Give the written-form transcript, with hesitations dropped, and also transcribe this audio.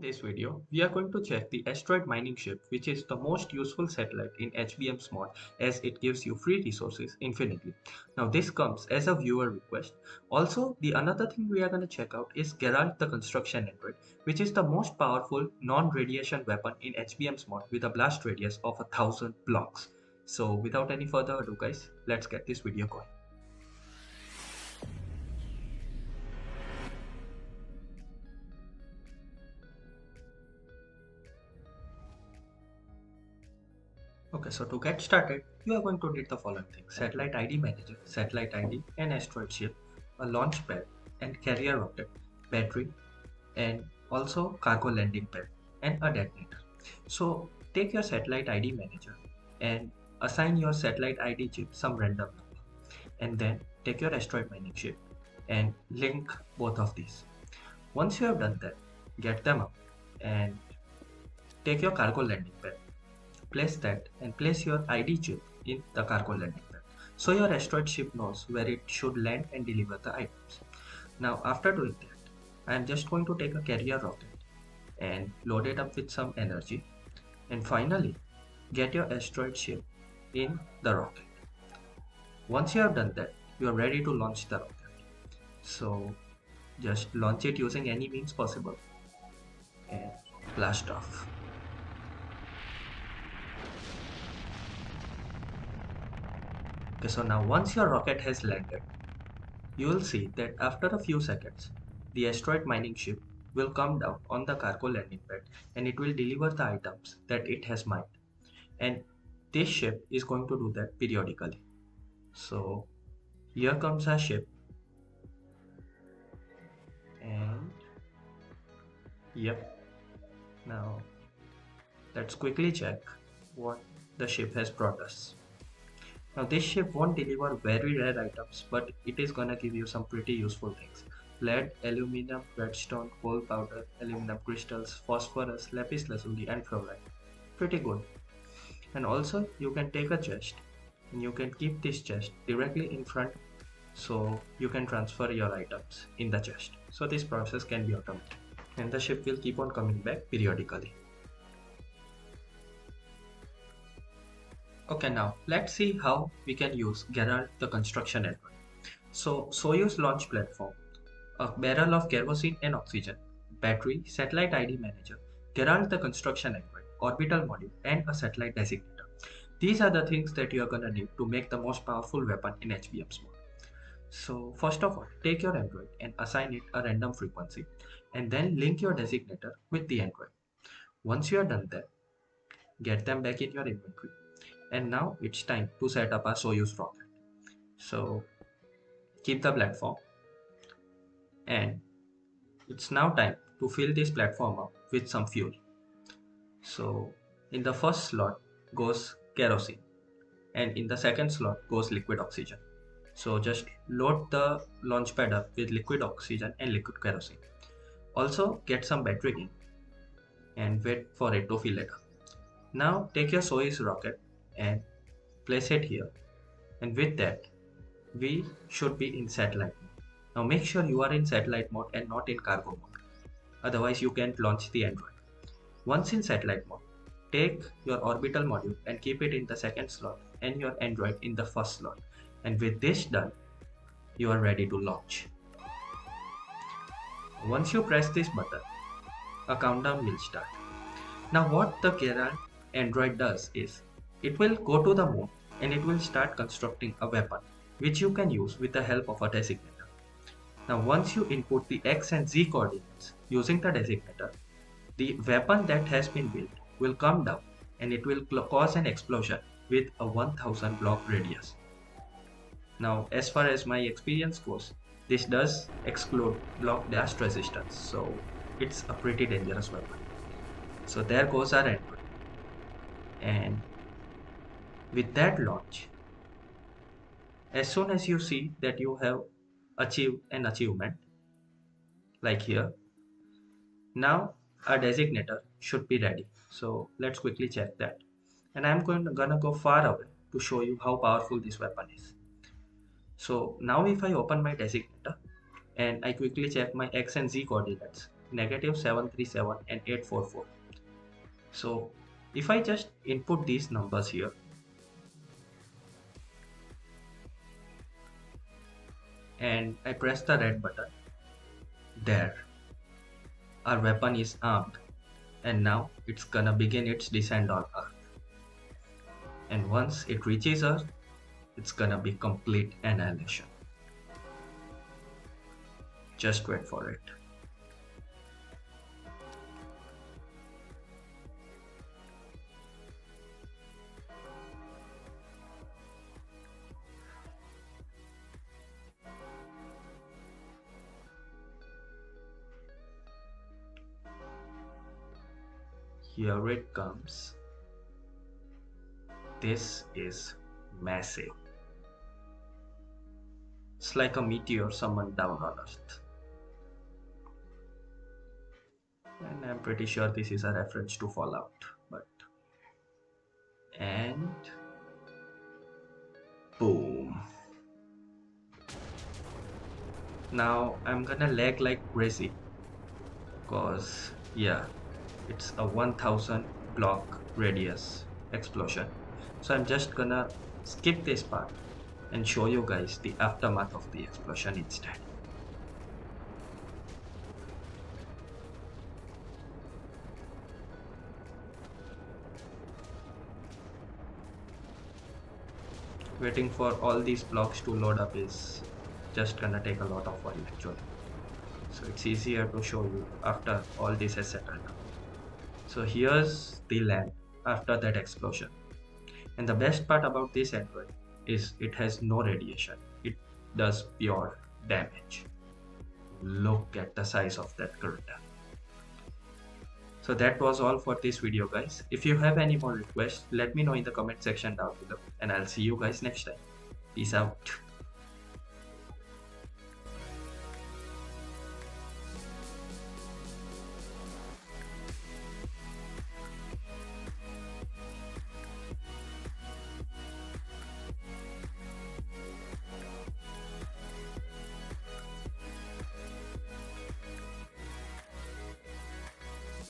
In this video, we are going to check the Asteroid Mining Ship, which is the most useful satellite in HBM sMod as it gives you free resources infinitely. Now this comes as a viewer request. Also, the another thing we are going to check out is Gerald the Construction Android, which is the most powerful non-radiation weapon in HBM sMod with a blast radius of 1000 blocks. So without any further ado guys, let's get this video going. Okay, so to get started, you are going to need the following things: Satellite ID Manager, Satellite ID, an asteroid ship, a launch pad and carrier rocket, battery, and also cargo landing pad and a detonator. So take your Satellite ID Manager and assign your Satellite ID chip some random number. And then take your asteroid mining ship and link both of these. Once you have done that, get them up and take your cargo landing pad, place that and place your ID chip in the cargo landing pad. So your asteroid ship knows where it should land and deliver the items. Now after doing that, I am just going to take a carrier rocket and load it up with some energy. And finally, get your asteroid ship in the rocket. Once you have done that, you are ready to launch the rocket. So just launch it using any means possible and blast off. Okay, so now once your rocket has landed, you will see that after a few seconds, the asteroid mining ship will come down on the cargo landing pad and it will deliver the items that it has mined. And this ship is going to do that periodically. So here comes our ship, and yep, now let's quickly check what the ship has brought us. Now this ship won't deliver very rare items, but it is gonna give you some pretty useful things: lead, aluminum, redstone, coal powder, aluminum crystals, phosphorus, lapis lazuli and fluoride. Pretty good. And also you can take a chest and you can keep this chest directly in front, so you can transfer your items in the chest. So this process can be automated and the ship will keep on coming back periodically. Okay, now let's see how we can use Gerald the Construction Android. So Soyuz launch platform, a barrel of kerosene and oxygen, battery, satellite ID manager, Gerald the Construction Android, orbital module, and a satellite designator. These are the things that you are gonna need to make the most powerful weapon in HBM's mode. So first of all, take your Android and assign it a random frequency, and then link your designator with the Android. Once you are done that, get them back in your inventory. And now it's time to set up our Soyuz rocket. So keep the platform, and it's now time to fill this platform up with some fuel. So in the first slot goes kerosene and in the second slot goes liquid oxygen. So just load the launch pad up with liquid oxygen and liquid kerosene. Also get some battery in and wait for it to fill it up. Now take your Soyuz rocket and place it here, and with that we should be in satellite mode. Now make sure you are in satellite mode and not in cargo mode, otherwise you can't launch the Android. Once in satellite mode, take your orbital module and keep it in the second slot and your Android in the first slot, and with this done, you are ready to launch. Once you press this button, a countdown will start. Now what the Gerald Android does is, it will go to the moon and it will start constructing a weapon which you can use with the help of a designator. Now once you input the X and Z coordinates using the designator, the weapon that has been built will come down and it will cause an explosion with a 1000 block radius. Now as far as my experience goes, this does exclude block blast resistance, so it's a pretty dangerous weapon. So there goes our Android, and with that launch, as soon as you see that you have achieved an achievement, like here, now our designator should be ready. So let's quickly check that. And I'm gonna go far away to show you how powerful this weapon is. So now if I open my designator and I quickly check my X and Z coordinates, -737 and 844. So if I just input these numbers here and I press the red button, there, our weapon is armed, and now it's gonna begin its descent on Earth. And once it reaches Earth, it's gonna be complete annihilation. Just wait for it. Here it comes. This is massive. It's like a meteor summoned down on Earth. And I'm pretty sure this is a reference to Fallout, but and boom. Now I'm gonna lag like crazy because yeah, it's a 1000 block radius explosion. So I'm just gonna skip this part and show you guys the aftermath of the explosion instead. Waiting for all these blocks to load up is just gonna take a lot of while actually. So it's easier to show you after all this has settled down. So here's the land after that explosion. And the best part about this android is it has no radiation. It does pure damage. Look at the size of that crater. So that was all for this video guys. If you have any more requests, let me know in the comment section down below and I'll see you guys next time. Peace out.